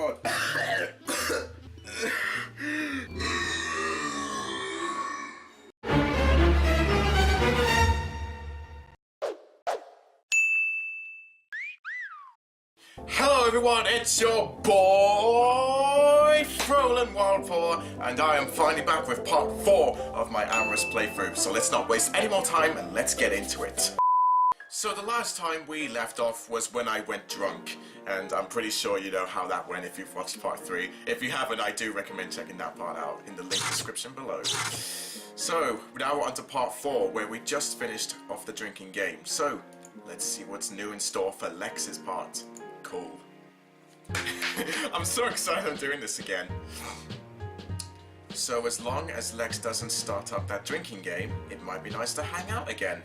god. Hello everyone, it's your boy Frolan Wildfall, and I am finally back with part 4 of my Amorous playthrough. So let's not waste any more time and let's get into it. So the last time we left off was when I went drunk, and I'm pretty sure you know how that went if you've watched part 3. If you haven't, I do recommend checking that part out in the link description below. So now we're on to part 4, where we just finished off the drinking game. So let's see what's new in store for Lex's part. Cool. I'm so excited I'm doing this again. So as long as Lex doesn't start up that drinking game, it might be nice to hang out again.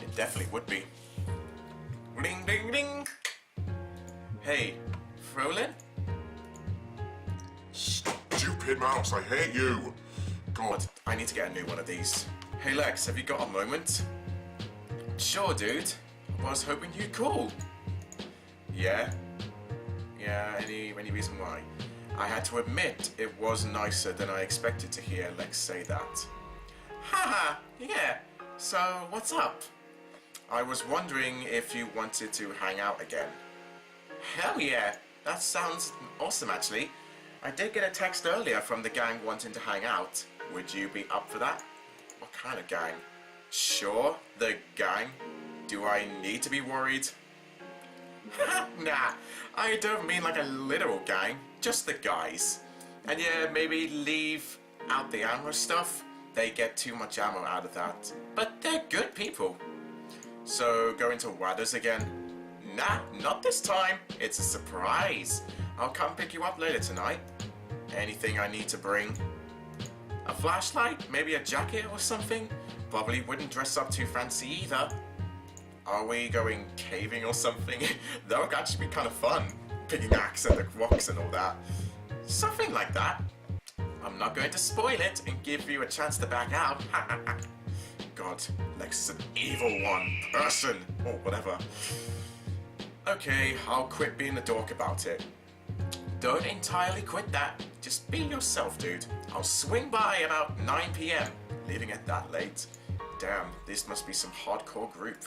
It definitely would be. Ring ding ding! Hey, Frolan? Stupid mouse, I hate you! God, I need to get a new one of these. Hey Lex, have you got a moment? Sure, dude. I was hoping you'd call. Yeah? Yeah, any reason why? I had to admit, it was nicer than I expected to hear Lex say that. Haha, yeah. So, what's up? I was wondering if you wanted to hang out again. Hell yeah, that sounds awesome actually. I did get a text earlier from the gang wanting to hang out. Would you be up for that? What kind of gang? Sure, the gang. Do I need to be worried? Nah, I don't mean like a literal gang, just the guys. And yeah, maybe leave out the ammo stuff. They get too much ammo out of that. But they're good people. So, going to Wadders again? Nah, not this time. It's a surprise. I'll come pick you up later tonight. Anything I need to bring? A flashlight? Maybe a jacket or something? Probably wouldn't dress up too fancy either. Are we going caving or something? That would actually be kind of fun. Picking axe at the rocks and all that. Something like that. I'm not going to spoil it and give you a chance to back out. God, Lex is an evil person. Or whatever. Okay, I'll quit being a dork about it. Don't entirely quit that. Just be yourself, dude. I'll swing by about 9 PM. Leaving it that late. Damn, this must be some hardcore group.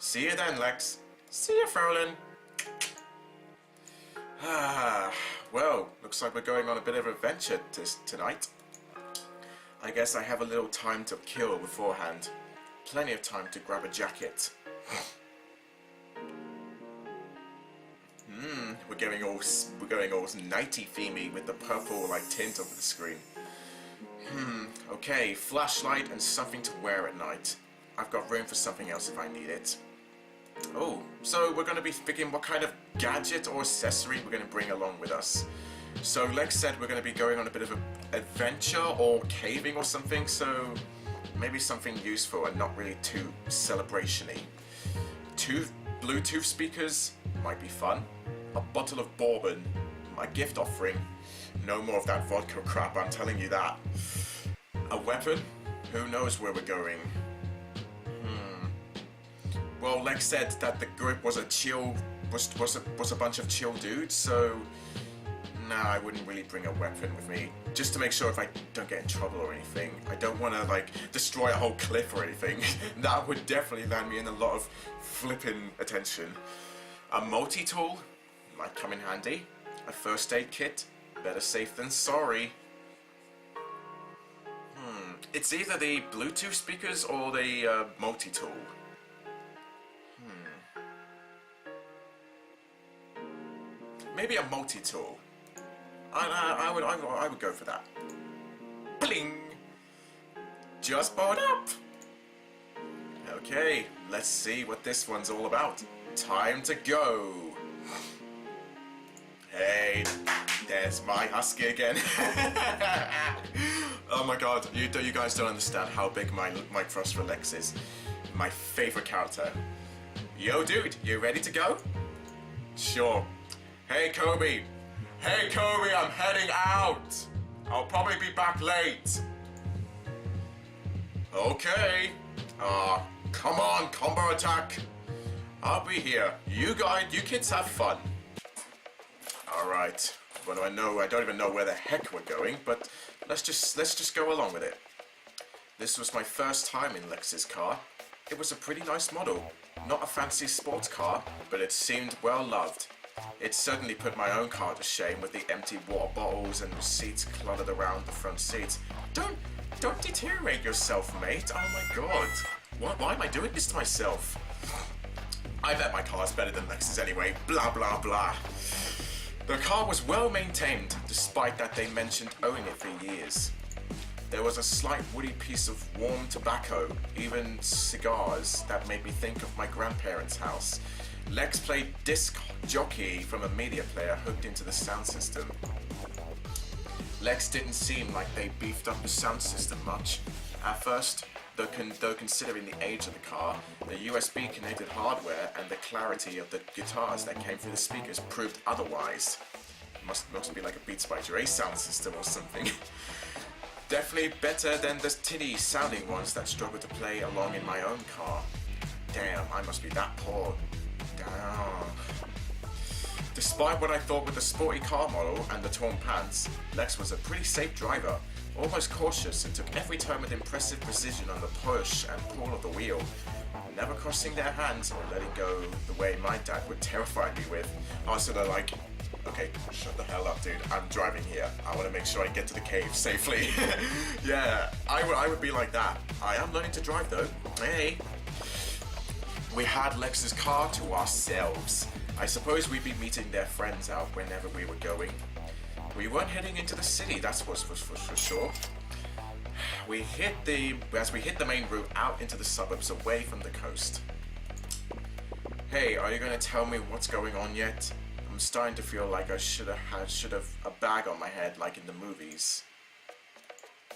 See you then, Lex. See you, Frolan. Well, looks like we're going on a bit of an adventure tonight. I guess I have a little time to kill beforehand. Plenty of time to grab a jacket. We're going all nighty themey with the purple like tint over the screen. Okay, flashlight and something to wear at night. I've got room for something else if I need it. Oh, so we're going to be picking what kind of gadget or accessory we're going to bring along with us. So Lex said we're going to be going on a bit of an adventure or caving or something, so maybe something useful and not really too celebration-y. 2 Bluetooth speakers might be fun. A bottle of bourbon, my gift offering. No more of that vodka crap, I'm telling you that. A weapon? Who knows where we're going? Well, Lex said that the group was a bunch of chill dudes, so nah, I wouldn't really bring a weapon with me. Just to make sure if I don't get in trouble or anything. I don't want to like destroy a whole cliff or anything. That would definitely land me in a lot of flipping attention. A multi-tool might come in handy. A first aid kit, better safe than sorry. It's either the Bluetooth speakers or the multi-tool. Maybe a multi-tool. I would go for that. Bling! Just bought up! Okay, let's see what this one's all about. Time to go! Hey, there's my husky again. Oh my god, you guys don't understand how big my crush for Lex is. My favorite character. Yo dude, you ready to go? Sure. Hey Kobe! Hey Kobe, I'm heading out! I'll probably be back late. Okay. Come on, combo attack. I'll be here. You kids have fun. Alright. What do I know? I don't even know where the heck we're going, but let's just go along with it. This was my first time in Lex's car. It was a pretty nice model. Not a fancy sports car, but it seemed well loved. It certainly put my own car to shame with the empty water bottles and receipts cluttered around the front seats. Don't deteriorate yourself, mate. Oh my god. Why am I doing this to myself? I bet my car's better than Lex's anyway. Blah blah blah. The car was well maintained, despite that they mentioned owning it for years. There was a slight woody piece of warm tobacco, even cigars, that made me think of my grandparents' house. Lex played disc jockey from a media player hooked into the sound system. Lex didn't seem like they beefed up the sound system much. At first, though considering the age of the car, the USB connected hardware and the clarity of the guitars that came through the speakers proved otherwise. Must be like a Beats by Dre sound system or something. Definitely better than the tinny sounding ones that struggle to play along in my own car. Damn, I must be that poor. Damn. Despite what I thought with the sporty car model and the torn pants, Lex was a pretty safe driver, almost cautious, and took every turn with impressive precision on the push and pull of the wheel, never crossing their hands or letting go the way my dad would terrify me with. I was sort of like, okay, shut the hell up, dude. I'm driving here. I want to make sure I get to the cave safely. Yeah, I would be like that. I am learning to drive though. Hey. We had Lex's car to ourselves. I suppose we'd be meeting their friends out whenever we were going. We weren't heading into the city, that's for sure. As we hit the main route out into the suburbs away from the coast. Hey, are you going to tell me what's going on yet? I'm starting to feel like I should have a bag on my head like in the movies.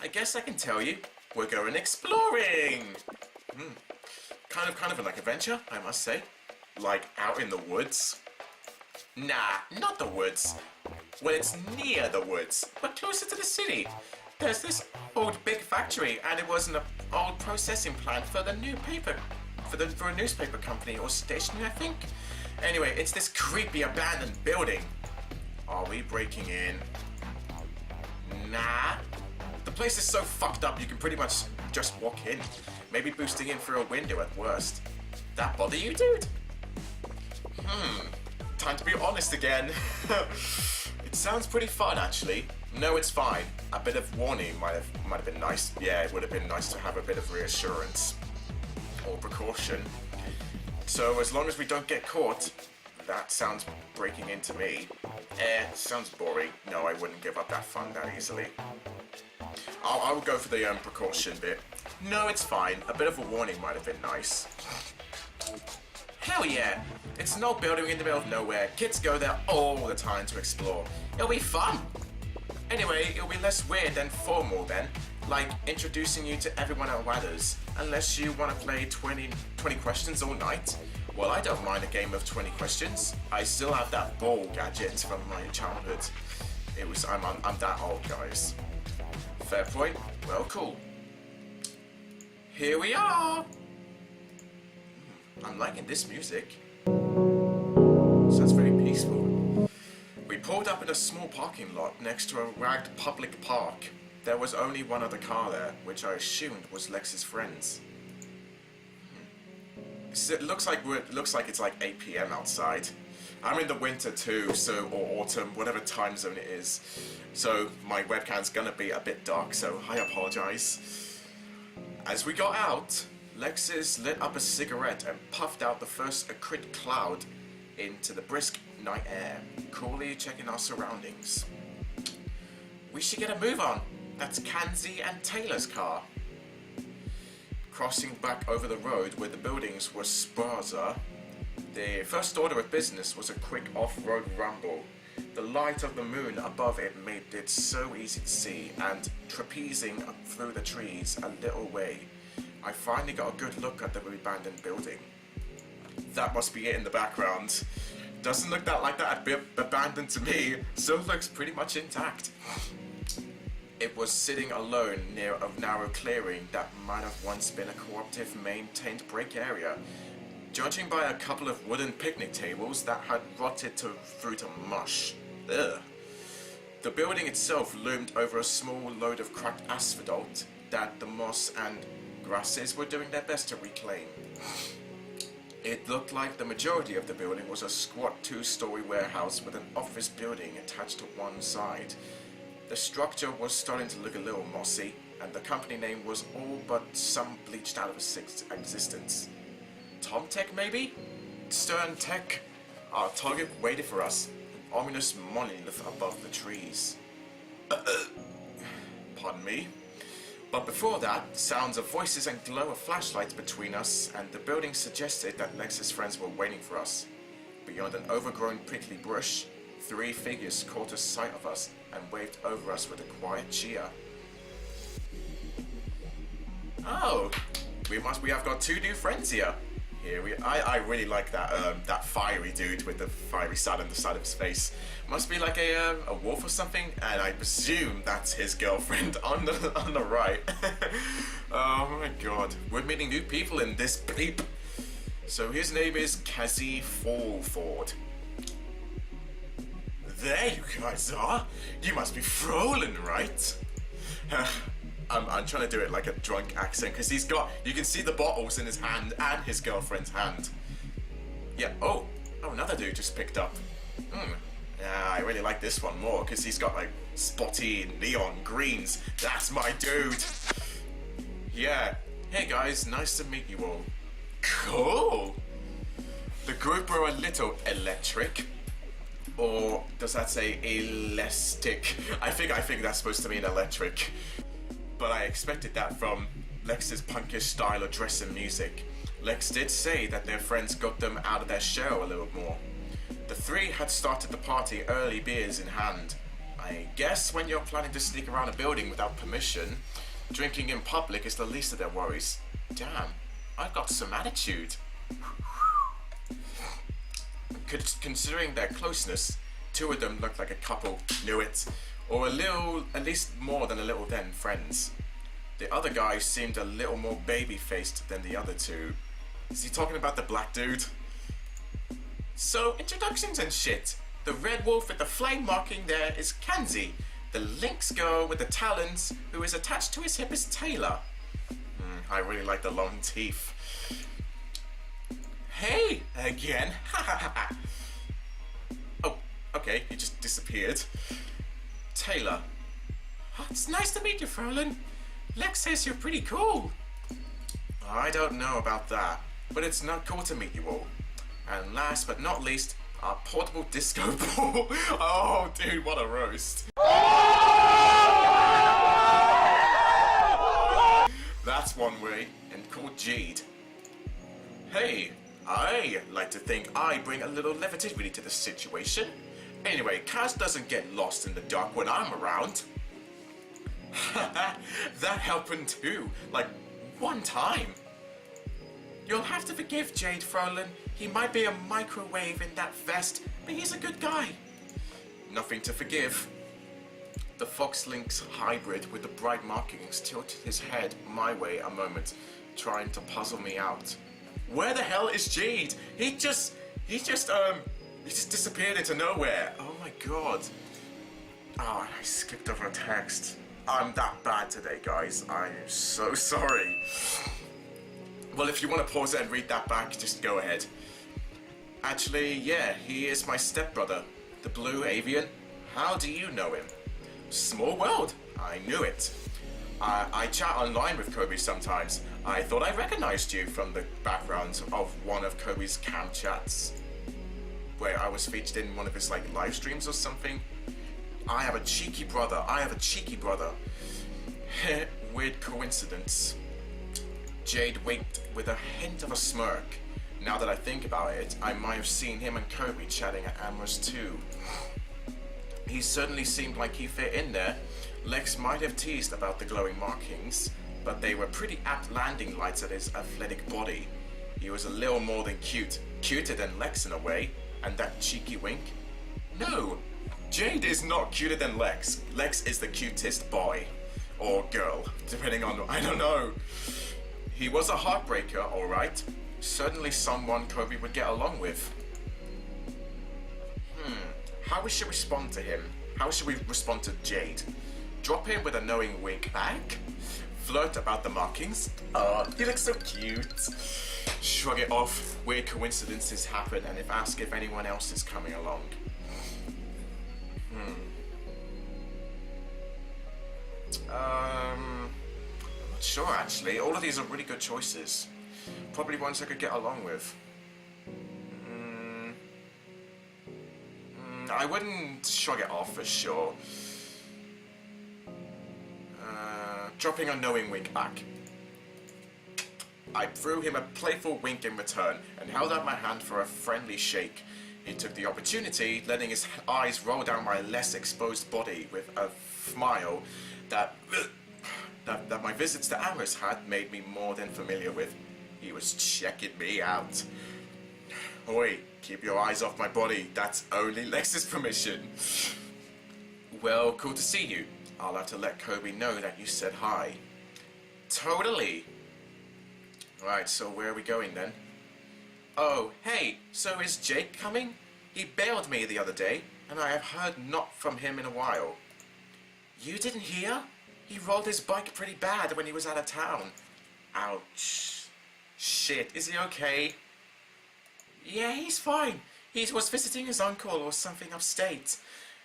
I guess I can tell you. We're going exploring! Kind of like adventure, I must say. Like out in the woods. Nah, not the woods. Well, it's near the woods, but closer to the city. There's this old big factory, and it was an old processing plant for the new paper, for a newspaper company or station, I think. Anyway, it's this creepy abandoned building. Are we breaking in? Nah. The place is so fucked up you can pretty much just walk in. Maybe boosting in through a window at worst. That bother you, dude? Time to be honest again. It sounds pretty fun, actually. No, it's fine. A bit of warning might have been nice. Yeah, it would have been nice to have a bit of reassurance or precaution. So as long as we don't get caught, that sounds breaking into me. Sounds boring. No, I wouldn't give up that fun that easily. I would go for the precaution bit. No, it's fine. A bit of a warning might have been nice. Hell yeah! It's an old building in the middle of nowhere. Kids go there all the time to explore. It'll be fun! Anyway, it'll be less weird than formal then. Like introducing you to everyone at Wadders. Unless you want to play 20 questions all night. Well, I don't mind a game of 20 questions. I still have that ball gadget from my childhood. I'm that old, guys. Fair point. Well, cool. Here we are! I'm liking this music. Sounds very peaceful. We pulled up in a small parking lot next to a ragged public park. There was only one other car there, which I assumed was Lex's friends. It looks like it's like 8 PM outside. I'm in the winter too, or autumn, whatever time zone it is. So my webcam's gonna be a bit dark, so I apologize. As we got out, Lexus lit up a cigarette and puffed out the first acrid cloud into the brisk night air, coolly checking our surroundings. We should get a move on. That's Kanzi and Taylor's car. Crossing back over the road where the buildings were sparser, the first order of business was a quick off-road rumble. The light of the moon above it made it so easy to see, and trapezing up through the trees a little way, I finally got a good look at the abandoned building. That must be it in the background. Doesn't look like that abandoned to me, so it looks pretty much intact. It was sitting alone near a narrow clearing that might have once been a cooperative maintained break area. Judging by a couple of wooden picnic tables that had rotted through to mush, Ugh. The building itself loomed over a small load of cracked asphalt that the moss and grasses were doing their best to reclaim. It looked like the majority of the building was a squat 2-story warehouse with an office building attached to one side. The structure was starting to look a little mossy, and the company name was all but some bleached out of existence. Tomtech maybe? Stern Tech? Our target waited for us, an ominous monolith above the trees. Pardon me? But before that, sounds of voices and glow of flashlights between us and the building suggested that Lex's friends were waiting for us. Beyond an overgrown prickly bush, 3 figures caught a sight of us and waved over us with a quiet cheer. Oh, we have got 2 new friends here. I really like that fiery dude with the fiery side on the side of his face. Must be like a wolf or something, and I presume that's his girlfriend on the right. Oh my god, we're meeting new people in this bleep. So his name is Cassie Fallford. There you guys are. You must be Frolan, right? I'm trying to do it like a drunk accent because you can see the bottles in his hand and his girlfriend's hand. Yeah, oh, another dude just picked up. Yeah, I really like this one more because he's got like spotty neon greens. That's my dude. Yeah, hey guys, nice to meet you all. Cool. The group were a little electric. Or does that say elastic? I think that's supposed to mean electric. But I expected that from Lex's punkish style of dress and music. Lex did say that their friends got them out of their shell a little more. The 3 had started the party early, beers in hand. I guess when you're planning to sneak around a building without permission, drinking in public is the least of their worries. Damn, I've got some attitude. Considering their closeness, 2 of them looked like a couple, knew it. Or at least more than a little then, friends. The other guy seemed a little more baby-faced than the other 2. Is he talking about the black dude? So, introductions and shit. The red wolf with the flame marking there is Kanzi. The lynx girl with the talons, who is attached to his hip, is Taylor. I really like the long teeth. Hey, again. Oh, okay, he just disappeared. Taylor. It's nice to meet you, Frolan. Lex says you're pretty cool. I don't know about that, but it's not cool to meet you all. And last but not least, our portable disco ball. Oh, dude, what a roast. That's one way, and called Jade. Hey, I like to think I bring a little levity to the situation. Anyway, Kaz doesn't get lost in the dark when I'm around. That happened too, like one time. You'll have to forgive Jade, Frolan. He might be a microwave in that vest, but he's a good guy. Nothing to forgive. The Fox Lynx hybrid with the bright markings tilted his head my way a moment, trying to puzzle me out. Where the hell is Jade? He just disappeared into nowhere. Oh my god. Oh, I skipped over a text. I'm that bad today, guys. I'm so sorry. Well, if you want to pause it and read that back, just go ahead. Actually, yeah, he is my stepbrother, the Blue Avian. How do you know him? Small world. I knew it. I chat online with Kobe sometimes. I thought I recognized you from the background of one of Kobe's cam chats, where I was featured in one of his like live streams or something. I have a cheeky brother. Weird coincidence. Jade winked with a hint of a smirk. Now that I think about it, I might have seen him and Kobe chatting at Amorous too. He certainly seemed like he fit in there. Lex might have teased about the glowing markings, but they were pretty apt landing lights at his athletic body. He was a little more than cute. Cuter than Lex in a way. And that cheeky wink? No, Jade is not cuter than Lex. Lex is the cutest boy. Or girl, depending on, I don't know. He was a heartbreaker, alright. Certainly someone Kobe would get along with. how we should respond to him. How should we respond to Jade? Drop him with a knowing wink back? Flirt about the markings? Oh, he looks so cute. Shrug it off, weird coincidences happen, and ask if anyone else is coming along. I'm not sure actually. All of these are really good choices. Probably ones I could get along with. I wouldn't shrug it off for sure. Dropping a knowing wink back. I threw him a playful wink in return and held out my hand for a friendly shake. He took the opportunity, letting his eyes roll down my less exposed body with a smile that my visits to Amorous had made me more than familiar with. He was checking me out. Oi, keep your eyes off my body. That's only Lex's permission. Well, cool to see you. I'll have to let Kobe know that you said hi. Totally. Right, so where are we going then? Oh, hey, so is Jake coming? He bailed me the other day, and I have heard not from him in a while. You didn't hear? He rolled his bike pretty bad when he was out of town. Ouch. Shit, is he okay? Yeah, he's fine. He was visiting his uncle or something upstate.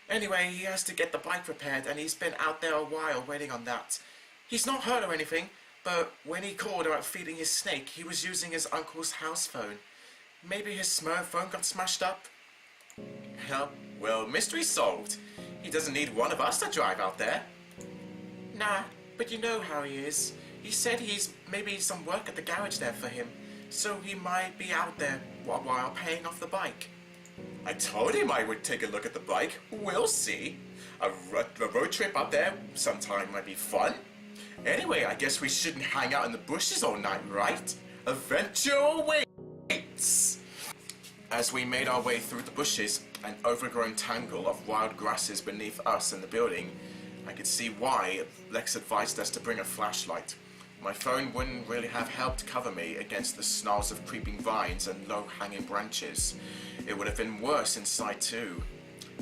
Anyway, he has to get the bike repaired, and he's been out there a while waiting on that. He's not hurt or anything, but when he called about feeding his snake, he was using his uncle's house phone. Maybe his smartphone got smashed up? Hell, well, mystery solved. He doesn't need one of us to drive out there. Nah, but you know how he is. He said he's maybe some work at the garage there for him, so he might be out there while paying off the bike. I told him I would take a look at the bike. We'll see. A road trip up there sometime might be fun. Anyway, I guess we shouldn't hang out in the bushes all night, right? Adventure waits! As we made our way through the bushes, an overgrown tangle of wild grasses beneath us in the building, I could see why Lex advised us to bring a flashlight. My phone wouldn't really have helped cover me against the snarls of creeping vines and low-hanging branches. It would have been worse inside too.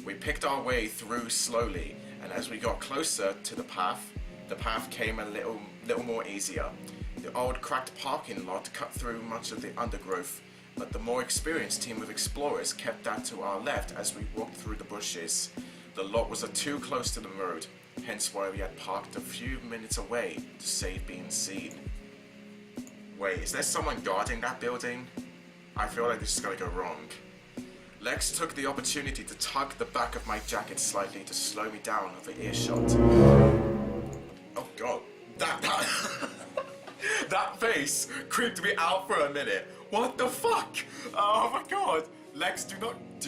We picked our way through slowly, and as we got closer to the path came a little more easier. The old cracked parking lot cut through much of the undergrowth, but the more experienced team of explorers kept that to our left as we walked through the bushes. The lot was too close to the road, hence why we had parked a few minutes away to save being seen. Wait, is there someone guarding that building? I feel like this is gonna go wrong. Lex took the opportunity to tug the back of my jacket slightly to slow me down over earshot. Oh god, that that face creeped me out for a minute. What the fuck? Oh my god. Lex, do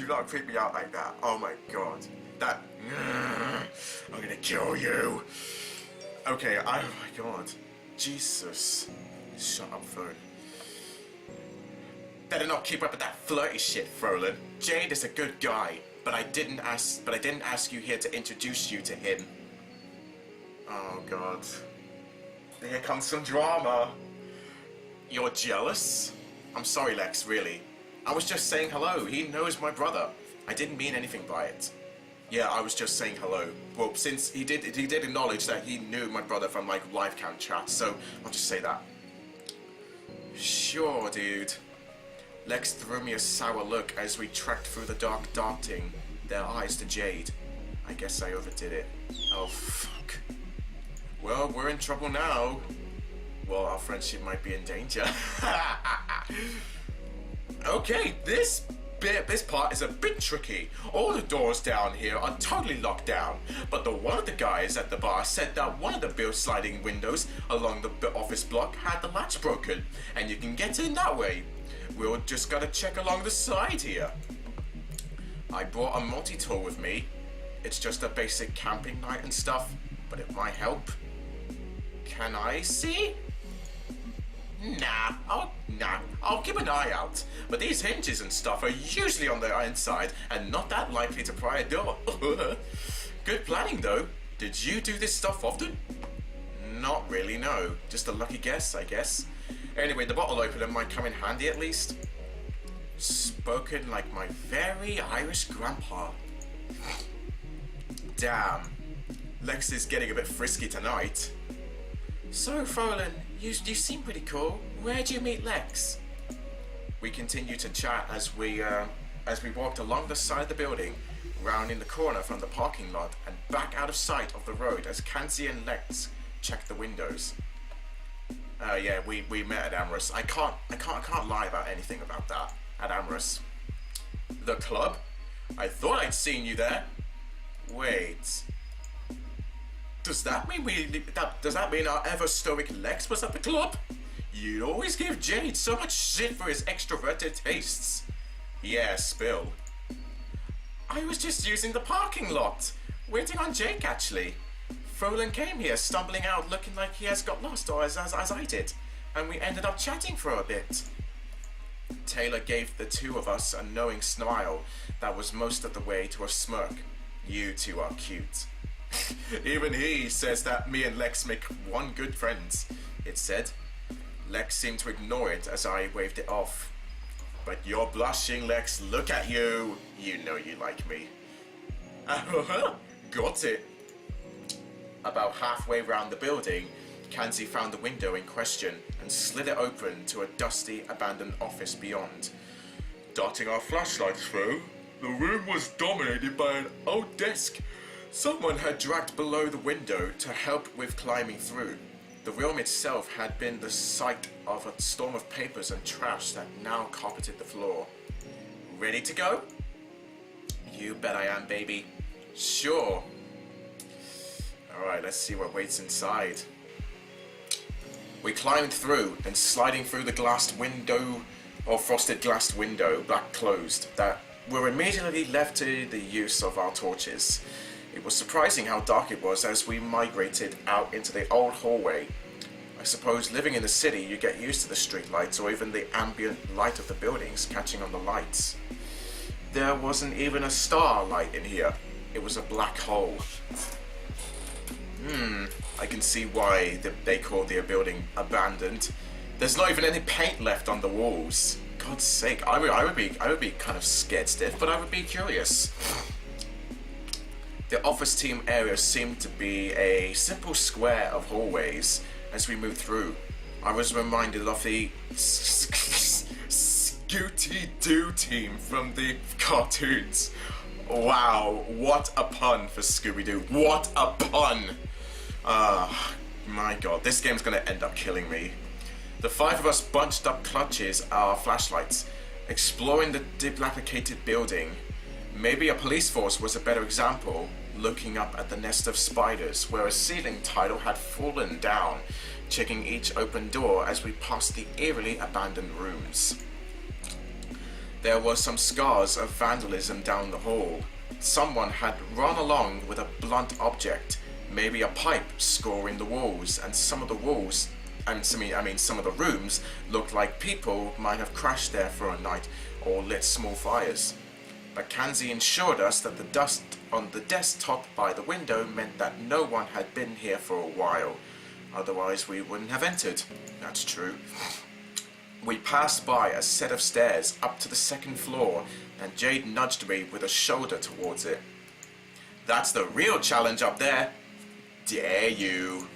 not creep me out like that. Oh my god. That I'm gonna kill you. Okay, oh my god. Jesus. Shut up, phone. Better not keep up with that flirty shit, Frolin. Jade is a good guy, but I didn't ask you here to introduce you to him. Oh god. Here comes some drama. You're jealous? I'm sorry, Lex, really. I was just saying hello. He knows my brother. I didn't mean anything by it. Yeah, I was just saying hello. Well, since he did acknowledge that he knew my brother from like live cam chat, so I'll just say that. Sure, dude. Lex threw me a sour look as we trekked through the dark, darting their eyes to Jade. I guess I overdid it. Oh, fuck. Well, we're in trouble now. Well, our friendship might be in danger. Okay, this part is a bit tricky. All the doors down here are totally locked down, but one of the guys at the bar said that one of the bill sliding windows along the office block had the latch broken, and you can get in that way. We'll just gotta check along the side here. I brought a multi-tool with me. It's just a basic camping night and stuff, but it might help. Can I see? Nah, I'll keep an eye out. But these hinges and stuff are usually on the inside and not that likely to pry a door. Good planning though. Did you do this stuff often? Not really, no. Just a lucky guess, I guess. Anyway, the bottle opener might come in handy at least. Spoken like my very Irish grandpa. Damn, Lex is getting a bit frisky tonight. So, Frolan, you seem pretty cool. Where'd you meet Lex? We continued to chat as we walked along the side of the building, round in the corner from the parking lot, and back out of sight of the road as Kanzi and Lex checked the windows. Yeah, we met at Amorous. I can't lie about anything about that at Amorous. The club? I thought I'd seen you there. Wait. Does that mean our ever stoic Lex was at the club? You'd always give Jade so much shit for his extroverted tastes. Yeah, spill. I was just using the parking lot, waiting on Jake actually. Frolan came here stumbling out looking like he has got lost, or as I did, and we ended up chatting for a bit. Taylor gave the two of us a knowing smile that was most of the way to a smirk. You two are cute. Even he says that me and Lex make one good friends, it said. Lex seemed to ignore it as I waved it off. But you're blushing, Lex. Look at you. You know you like me. Got it. About halfway round the building, Kanzi found the window in question and slid it open to a dusty, abandoned office beyond. Darting our flashlights through, the room was dominated by an old desk someone had dragged below the window to help with climbing through. The room itself had been the site of a storm of papers and trash that now carpeted the floor. Ready to go? You bet I am, baby. Sure. Alright, let's see what waits inside. We climbed through and sliding through the glassed window, or frosted glassed window, black closed, that were immediately left to the use of our torches. It was surprising how dark it was as we migrated out into the old hallway. I suppose living in the city you get used to the street lights or even the ambient light of the buildings catching on the lights. There wasn't even a starlight in here. It was a black hole. I can see why they called the building abandoned. There's not even any paint left on the walls. God's sake, I would be kind of scared stiff, but I would be curious. The office team area seemed to be a simple square of hallways as we moved through. I was reminded of the Scooty-Doo team from the cartoons. Wow, what a pun for Scooby-Doo. What a pun! My god, this game's gonna end up killing me. The five of us bunched up clutches our flashlights, exploring the dilapidated building. Maybe a police force was a better example, looking up at the nest of spiders where a ceiling tile had fallen down, checking each open door as we passed the eerily abandoned rooms. There were some scars of vandalism down the hall. Someone had run along with a blunt object, maybe a pipe, scoring the walls, and some of the rooms looked like people might have crashed there for a night or lit small fires. But Kanzi assured us that the dust on the desktop by the window meant that no one had been here for a while. Otherwise we wouldn't have entered. That's true. We passed by a set of stairs up to the second floor, and Jade nudged me with a shoulder towards it. That's the real challenge up there. Dare you.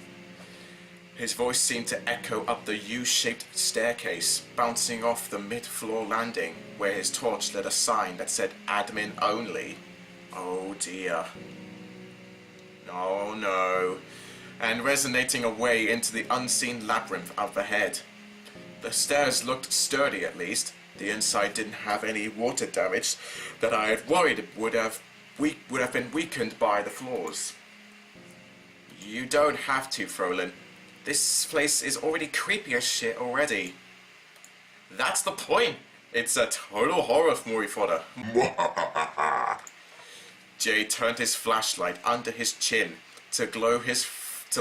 His voice seemed to echo up the U-shaped staircase, bouncing off the mid-floor landing, where his torch lit a sign that said admin only. Oh dear. Oh no. And resonating away into the unseen labyrinth up ahead. The stairs looked sturdy at least. The inside didn't have any water damage that I had worried would have been weakened by the floors. You don't have to, Frolan. This place is already creepy as shit already. That's the point. It's a total horror movie fodder. Jay turned his flashlight under his chin to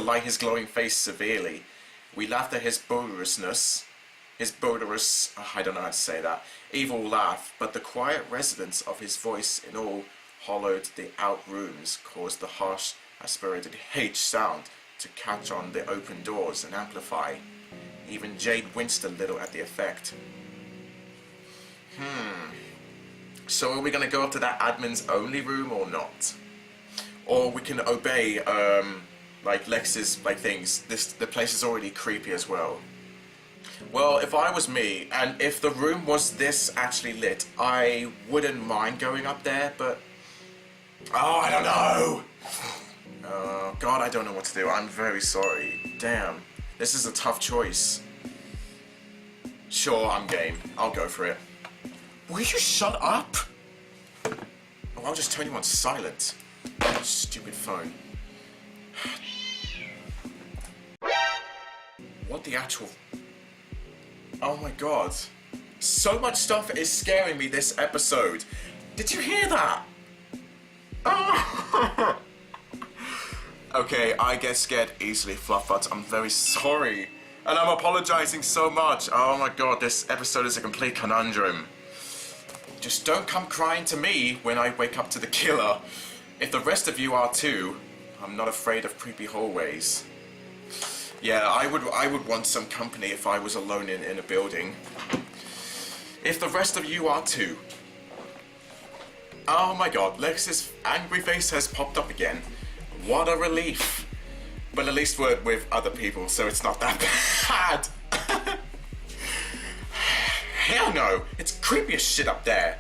light his glowing face severely. We laughed at his bodorousness. His bodorous, I don't know how to say that, evil laugh, but the quiet resonance of his voice in all hollowed the out rooms caused the harsh, aspirated H sound to catch on the open doors and amplify. Even Jade winced a little at the effect. So are we gonna go up to that admin's only room or not? Or we can obey like Lex's like things. The place is already creepy as well. Well, if I was me, and if the room was this actually lit, I wouldn't mind going up there, but oh, I don't know. Oh God, I don't know what to do. I'm very sorry. Damn, this is a tough choice. Sure, I'm game. I'll go for it. Will you shut up? Oh, I'll just turn you on silent. Stupid phone. What the actual... Oh my God. So much stuff is scaring me this episode. Did you hear that? Oh. Okay, I get scared easily, Fluffbutt. I'm very sorry. And I'm apologizing so much. Oh my God, this episode is a complete conundrum. Just don't come crying to me when I wake up to the killer. If the rest of you are too, I'm not afraid of creepy hallways. Yeah, I would want some company if I was alone in a building. If the rest of you are too. Oh my God, Lex's angry face has popped up again. What a relief. But at least we're with other people, so it's not that bad. Hell no, it's creepy as shit up there.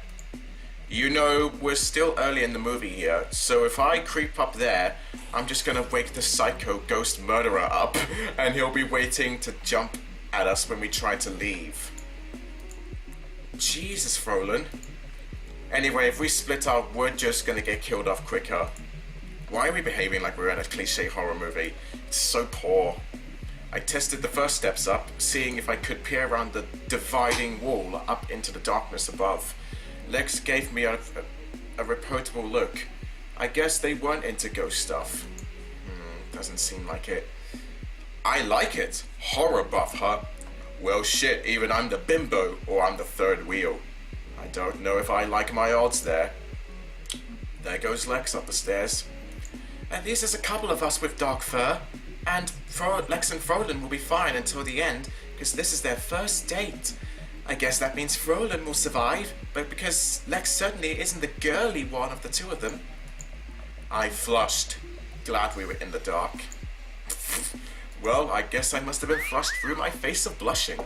You know, we're still early in the movie here, so if I creep up there, I'm just gonna wake the psycho ghost murderer up, and he'll be waiting to jump at us when we try to leave. Jesus, Frolan. Anyway, if we split up, we're just gonna get killed off quicker. Why are we behaving like we're in a cliche horror movie? It's so poor. I tested the first steps up, seeing if I could peer around the dividing wall up into the darkness above. Lex gave me a reportable look. I guess they weren't into ghost stuff. Doesn't seem like it. I like it. Horror buff, huh? Well shit, even I'm the bimbo, or I'm the third wheel. I don't know if I like my odds there. There goes Lex up the stairs. At least there's a couple of us with dark fur. And Lex and Frolan will be fine until the end, because this is their first date. I guess that means Frolan will survive, but because Lex certainly isn't the girly one of the two of them. I flushed. Glad we were in the dark. Well, I guess I must have been flushed through my face of blushing.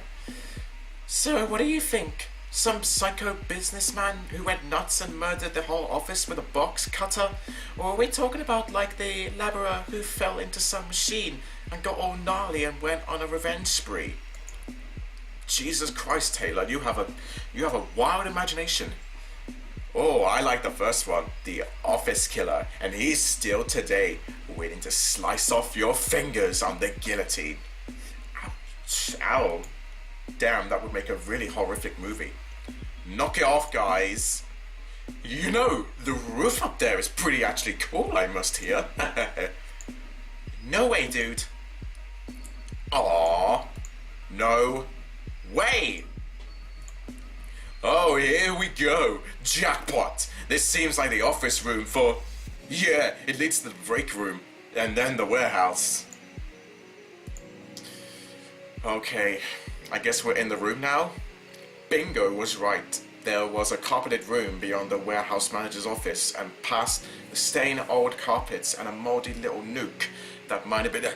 So, what do you think? Some psycho businessman who went nuts and murdered the whole office with a box cutter? Or are we talking about like the laborer who fell into some machine and got all gnarly and went on a revenge spree? Jesus Christ, Taylor, you have a wild imagination. Oh, I like the first one, the office killer, and he's still today waiting to slice off your fingers on the guillotine. Ouch, ow. Damn, that would make a really horrific movie. Knock it off, guys. You know, the roof up there is pretty actually cool, I must hear. No way, dude. Aww. No way. Oh, here we go. Jackpot. This seems like the office room for... Yeah, it leads to the break room. And then the warehouse. Okay, I guess we're in the room now. Bingo was right. There was a carpeted room beyond the warehouse manager's office, and past the stained old carpets and a moldy little nook that might have been a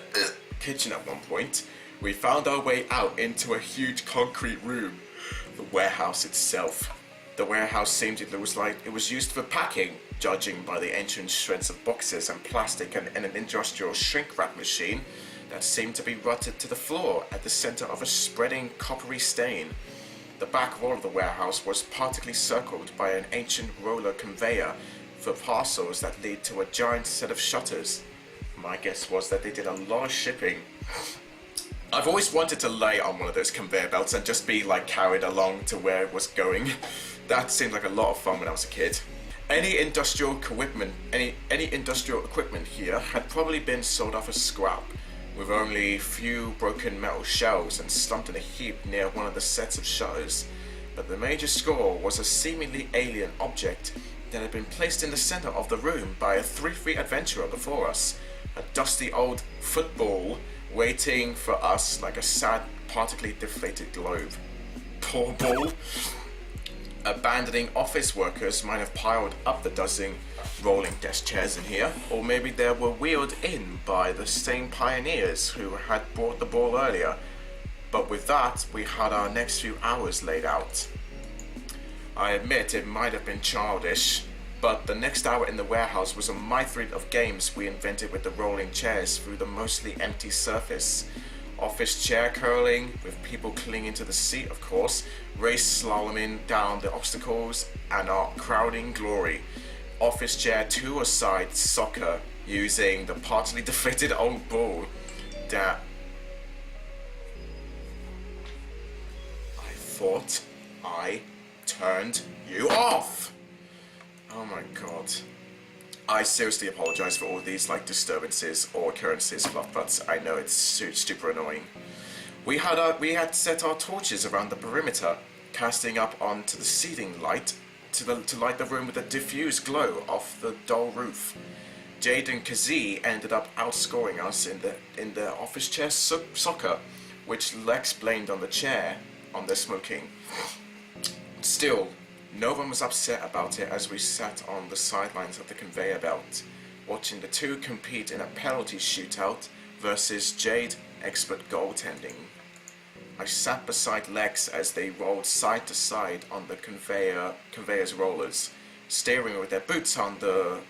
kitchen at one point, we found our way out into a huge concrete room. The warehouse itself. The warehouse seemed it was used for packing, judging by the ancient shreds of boxes and plastic and an industrial shrink wrap machine that seemed to be rutted to the floor at the center of a spreading coppery stain. The back wall of the warehouse was partially circled by an ancient roller conveyor for parcels that lead to a giant set of shutters. My guess was that they did a lot of shipping. I've always wanted to lay on one of those conveyor belts and just be like carried along to where it was going. That seemed like a lot of fun when I was a kid. Any industrial equipment here had probably been sold off as scrap, with only a few broken metal shells and slumped in a heap near one of the sets of shutters. But the major score was a seemingly alien object that had been placed in the center of the room by a 3-3 adventurer before us, a dusty old football waiting for us like a sad, partially deflated globe. Poor ball. Abandoning office workers might have piled up the dozen rolling desk chairs in here, or maybe they were wheeled in by the same pioneers who had brought the ball earlier. But with that, we had our next few hours laid out. I admit it might have been childish, but the next hour in the warehouse was a myriad of games we invented with the rolling chairs through the mostly empty surface. Office chair curling, with people clinging to the seat, of course, race slaloming down the obstacles, and our crowding glory. Office chair two-a-side soccer, using the partly deflated old ball that I thought I turned you off. Oh my god. I seriously apologize for all these disturbances or occurrences, Fluffbutts. I know it's super annoying. We had set our torches around the perimeter, casting up onto the ceiling light to light the room with a diffused glow off the dull roof. Jade and Kazee ended up outscoring us in the office chair soccer, which Lex blamed on the chair on their smoking. Still, no one was upset about it as we sat on the sidelines of the conveyor belt, watching the two compete in a penalty shootout versus Jade expert goaltending. I sat beside Lex as they rolled side to side on the conveyor's rollers, staring with their boots on the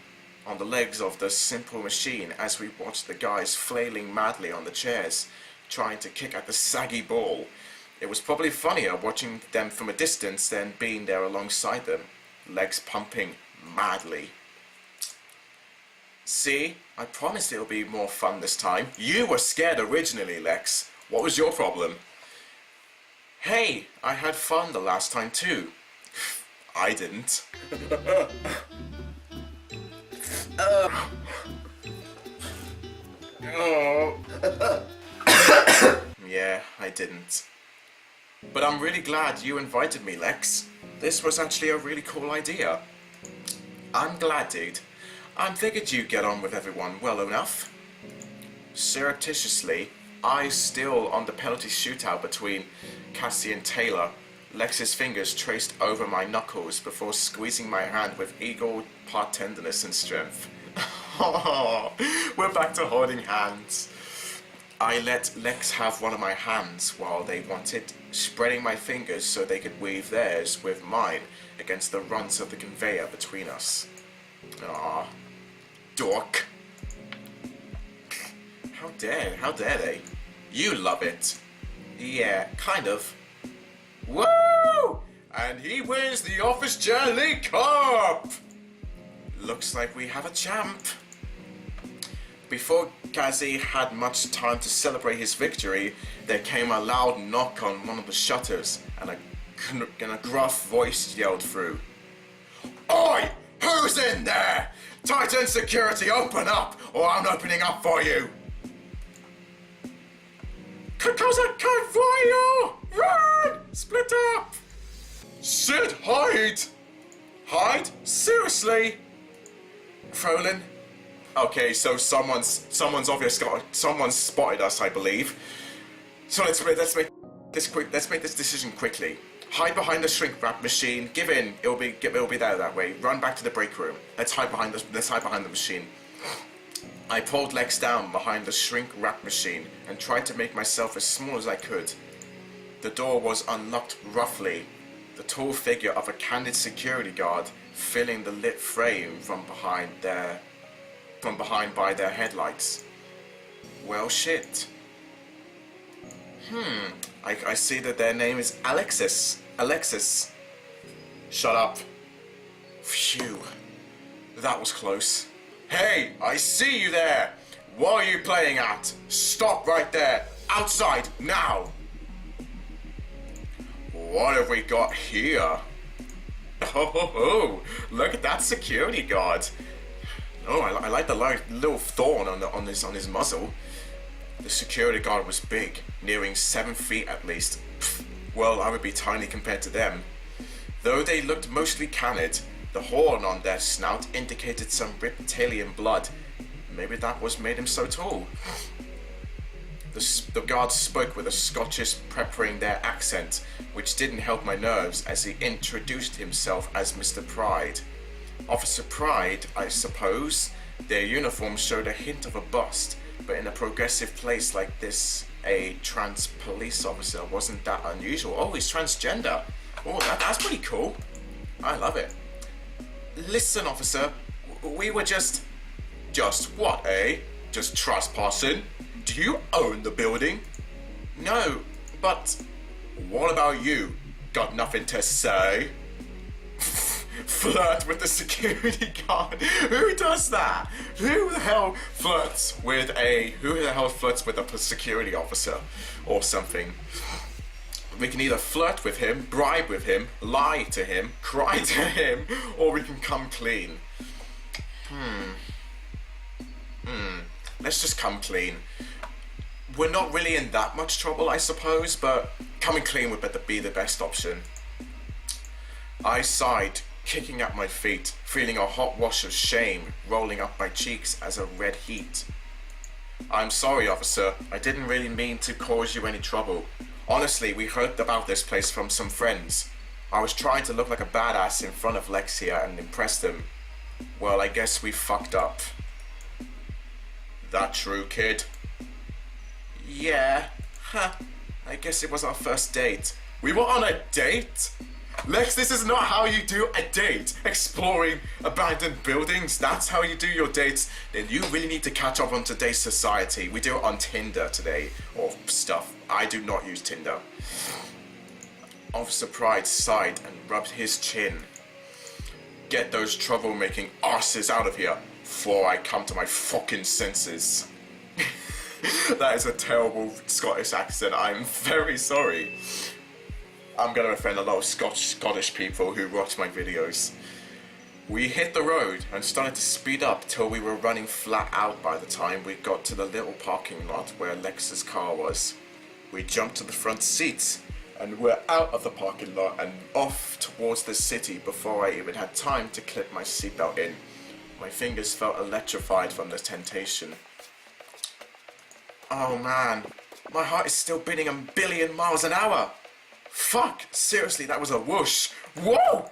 legs of the simple machine as we watched the guys flailing madly on the chairs, trying to kick at the saggy ball. It was probably funnier watching them from a distance than being there alongside them, legs pumping madly. See, I promised it'll be more fun this time. You were scared originally, Lex. What was your problem? Hey, I had fun the last time too. I didn't. Yeah, I didn't. But I'm really glad you invited me, Lex. This was actually a really cool idea. I'm glad, dude. I figured you'd get on with everyone well enough. Surreptitiously, eyes still on the penalty shootout between Cassie and Taylor, Lex's fingers traced over my knuckles before squeezing my hand with equal part tenderness and strength. We're back to holding hands. I let Lex have one of my hands while they wanted, spreading my fingers so they could weave theirs with mine against the runts of the conveyor between us. Ah, dork. How dare they? You love it. Yeah, kind of. Woo! And he wins the Office Chair League Cup! Looks like we have a champ. Before Kazee had much time to celebrate his victory, there came a loud knock on one of the shutters, and a gruff voice yelled through. Oi! Who's in there? Titan Security, open up, or I'm opening up for you! Because I can't fire you! Run! Split up! Sid, hide! Hide? Seriously? Frolin? Okay, so someone's spotted us, I believe. So let's make this decision quickly. Hide behind the shrink wrap machine. Give in. It'll be there that way. Run back to the break room. Let's hide behind the machine. I pulled Lex down behind the shrink wrap machine and tried to make myself as small as I could. The door was unlocked roughly, the tall figure of a candid security guard filling the lit frame from behind by their headlights. Well, shit. I see that their name is Alexis. Alexis. Shut up. Phew. That was close. Hey, I see you there! What are you playing at? Stop right there! Outside, now! What have we got here? Oh, look at that security guard. Oh, I like the little thorn on his muzzle. The security guard was big, nearing 7 feet at least. Pfft, well, I would be tiny compared to them. Though they looked mostly candid, the horn on their snout indicated some reptilian blood. Maybe that was made him so tall. The guard spoke with a Scottish peppering their accent, which didn't help my nerves as he introduced himself as Mr. Pride. Officer Pride, I suppose. Their uniform showed a hint of a bust, but in a progressive place like this, a trans police officer wasn't that unusual. Oh, he's transgender. Oh, that's pretty cool. I love it. Listen, officer, we were just what, eh? Just trespassing? Do you own the building? No, but what about you? Got nothing to say? Flirt with the security guard? Who does that? Who the hell flirts with a security officer or something? We can either flirt with him, bribe with him, lie to him, cry to him, or we can come clean. Let's just come clean. We're not really in that much trouble, I suppose, but coming clean would better be the best option. I sighed, kicking at my feet, feeling a hot wash of shame rolling up my cheeks as a red heat. I'm sorry, officer. I didn't really mean to cause you any trouble. Honestly, we heard about this place from some friends. I was trying to look like a badass in front of Lex here and impress them. Well, I guess we fucked up. That true, kid? Yeah. I guess it was our first date. We were on a date? Lex, this is not how you do a date. Exploring abandoned buildings, that's how you do your dates. Then you really need to catch up on today's society. We do it on Tinder today, or stuff. I do not use Tinder. Officer Pride sighed and rubbed his chin. Get those troublemaking arses out of here before I come to my fucking senses. That is a terrible Scottish accent. I'm very sorry. I'm going to offend a lot of Scottish people who watch my videos. We hit the road and started to speed up till we were running flat out by the time we got to the little parking lot where Lex's car was. We jumped to the front seats and were out of the parking lot and off towards the city before I even had time to clip my seatbelt in. My fingers felt electrified from the temptation. Oh man, my heart is still beating a billion miles an hour. Fuck, seriously, that was a whoosh. Whoa!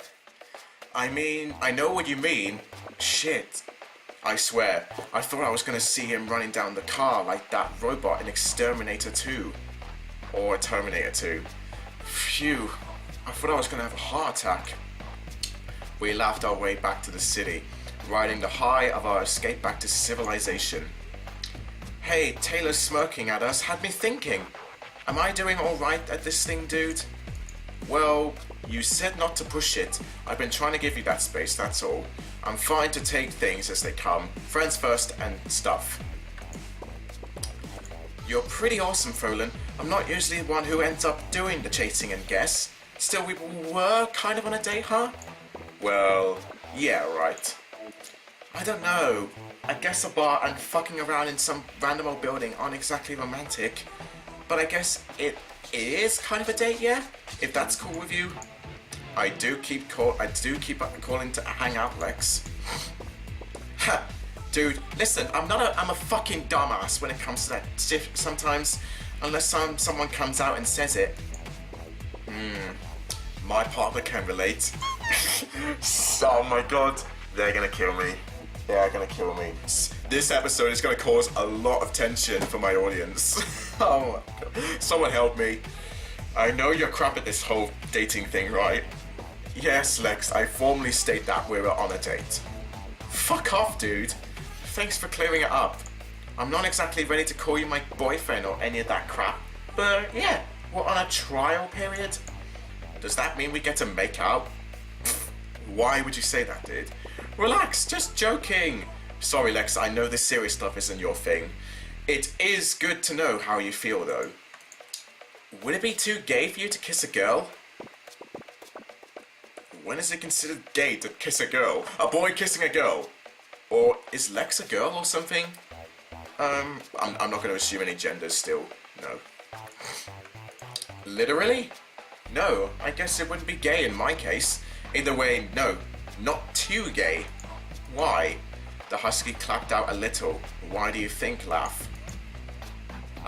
I mean, I know what you mean. Shit. I swear, I thought I was gonna see him running down the car like that robot in Exterminator 2. Or Terminator 2. Phew, I thought I was gonna have a heart attack. We laughed our way back to the city, riding the high of our escape back to civilization. Hey, Taylor smirking at us had me thinking. Am I doing alright at this thing, dude? Well, you said not to push it. I've been trying to give you that space, that's all. I'm fine to take things as they come. Friends first and stuff. You're pretty awesome, Frolan. I'm not usually the one who ends up doing the chasing and guess. Still, we were kind of on a date, huh? Well, yeah, right. I don't know. I guess a bar and fucking around in some random old building aren't exactly romantic. But I guess it is kind of a date, yeah? If that's cool with you. I do keep calling to hang out, Lex. Ha! Dude, listen, I'm a fucking dumbass when it comes to that shit sometimes. Unless someone comes out and says it. My partner can relate. Oh my god. They're gonna kill me. They are gonna kill me. This episode is gonna cause a lot of tension for my audience. Oh my god. Someone help me. I know you're crap at this whole dating thing, right? Yes, Lex, I formally state that we were on a date. Fuck off, dude. Thanks for clearing it up. I'm not exactly ready to call you my boyfriend or any of that crap. But yeah, we're on a trial period. Does that mean we get to make out? Why would you say that, dude? Relax, just joking. Sorry, Lex, I know this serious stuff isn't your thing. It is good to know how you feel, though. Would it be too gay for you to kiss a girl? When is it considered gay to kiss a girl? A boy kissing a girl? Or is Lex a girl or something? I'm not going to assume any genders still. No. Literally? No, I guess it wouldn't be gay in my case. Either way, no. Not too gay. Why? The husky clapped out a little. Why do you think, laugh?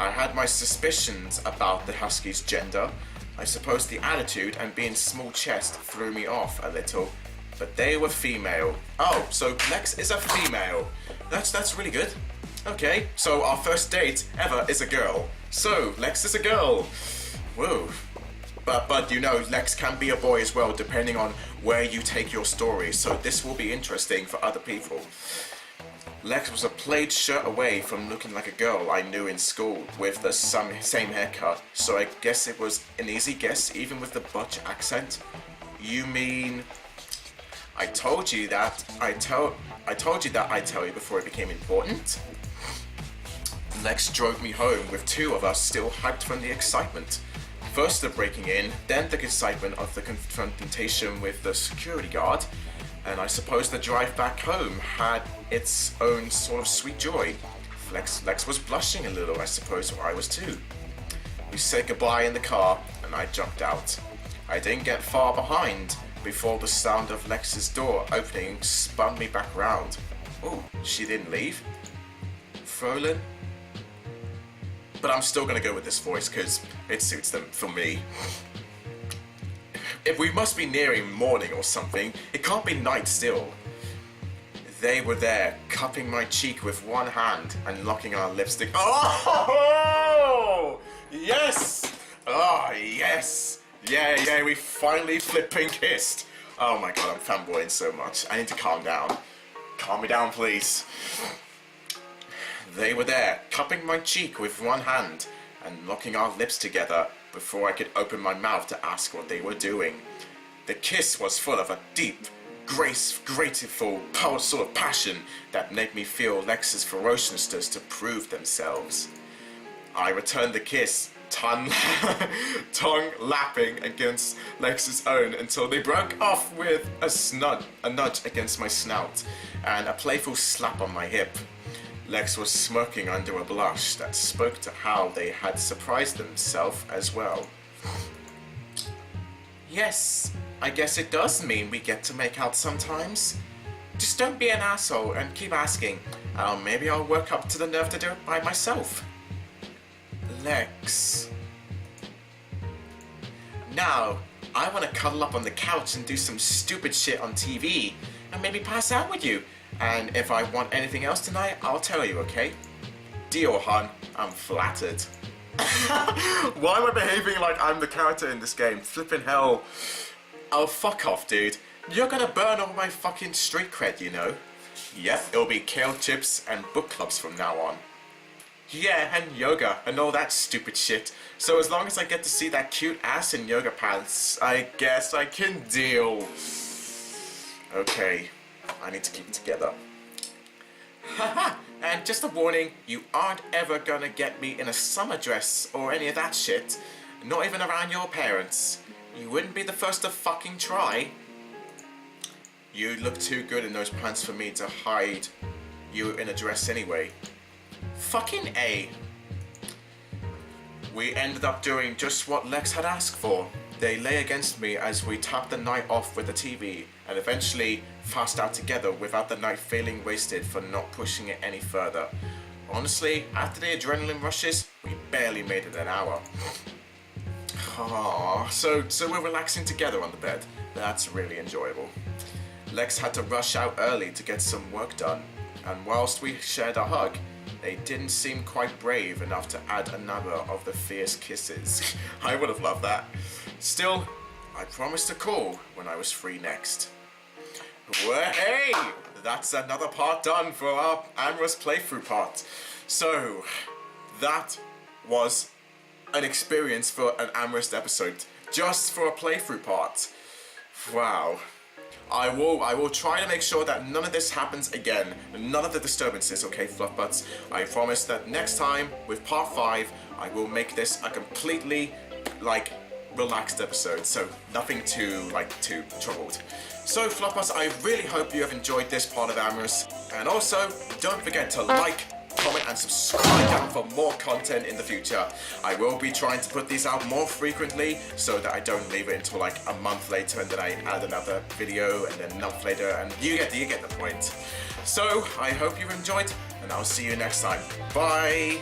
I had my suspicions about the Husky's gender. I suppose the attitude and being small chest threw me off a little, but they were female. Oh, so Lex is a female. That's really good. Okay, so our first date ever is a girl. So Lex is a girl. Whoa. But you know, Lex can be a boy as well, depending on where you take your story. So this will be interesting for other people. Lex was a plaid shirt away from looking like a girl I knew in school with the same haircut, so I guess it was an easy guess even with the Butch accent. You mean... I told you that I'd tell you before it became important? Lex drove me home with two of us still hyped from the excitement. First the breaking in, then the excitement of the confrontation with the security guard, and I suppose the drive back home had its own sort of sweet joy. Lex was blushing a little, I suppose, or I was too. We said goodbye in the car, and I jumped out. I didn't get far behind before the sound of Lex's door opening spun me back round. Oh, she didn't leave? Frolen? But I'm still gonna go with this voice because it suits them for me. If we must be nearing morning or something, it can't be night still. They were there, cupping my cheek with one hand and locking our lipstick. Oh! Yes! Oh, yes! Yeah, we finally flipping kissed. Oh my god, I'm fanboying so much. I need to calm down. Calm me down, please. They were there, cupping my cheek with one hand and locking our lips together before I could open my mouth to ask what they were doing. The kiss was full of a deep, grateful sort of passion that made me feel Lex's ferociousness to prove themselves. I returned the kiss, tongue lapping against Lex's own until they broke off with a nudge against my snout and a playful slap on my hip. Lex was smirking under a blush that spoke to how they had surprised themselves as well. Yes, I guess it does mean we get to make out sometimes. Just don't be an asshole and keep asking. Maybe I'll work up to the nerve to do it by myself. Lex. Now, I want to cuddle up on the couch and do some stupid shit on TV and maybe pass out with you. And if I want anything else tonight, I'll tell you, okay? Deal, hon. I'm flattered. Why am I behaving like I'm the character in this game? Flippin' hell. Oh, fuck off, dude. You're gonna burn all my fucking street cred, you know? Yep, it'll be kale chips and book clubs from now on. Yeah, and yoga and all that stupid shit. So as long as I get to see that cute ass in yoga pants, I guess I can deal. Okay. I need to keep it together. Haha! And just a warning, you aren't ever gonna get me in a summer dress or any of that shit. Not even around your parents. You wouldn't be the first to fucking try. You look too good in those pants for me to hide you in a dress anyway. Fucking A. We ended up doing just what Lex had asked for. They lay against me as we topped the night off with the TV and eventually passed out together without the night feeling wasted for not pushing it any further. Honestly, after the adrenaline rushes, we barely made it an hour. Aww, so we're relaxing together on the bed. That's really enjoyable. Lex had to rush out early to get some work done, and whilst we shared a hug, they didn't seem quite brave enough to add another of the fierce kisses. I would have loved that. Still, I promised to call when I was free next. Well, hey! That's another part done for our Amorous playthrough part. So, that was an experience for an Amorous episode. Just for a playthrough part. Wow. I will try to make sure that none of this happens again. None of the disturbances, okay, Fluff Butts? I promise that next time, with part 5, I will make this a completely, relaxed episode. So, nothing too troubled. So, Fluff Butts, I really hope you have enjoyed this part of Amorous. And also, don't forget to like, comment and subscribe down for more content in the future. I will be trying to put these out more frequently so that I don't leave it until a month later and then I add another video and then a month later, and you get the point. So I hope you've enjoyed and I'll see you next time. Bye!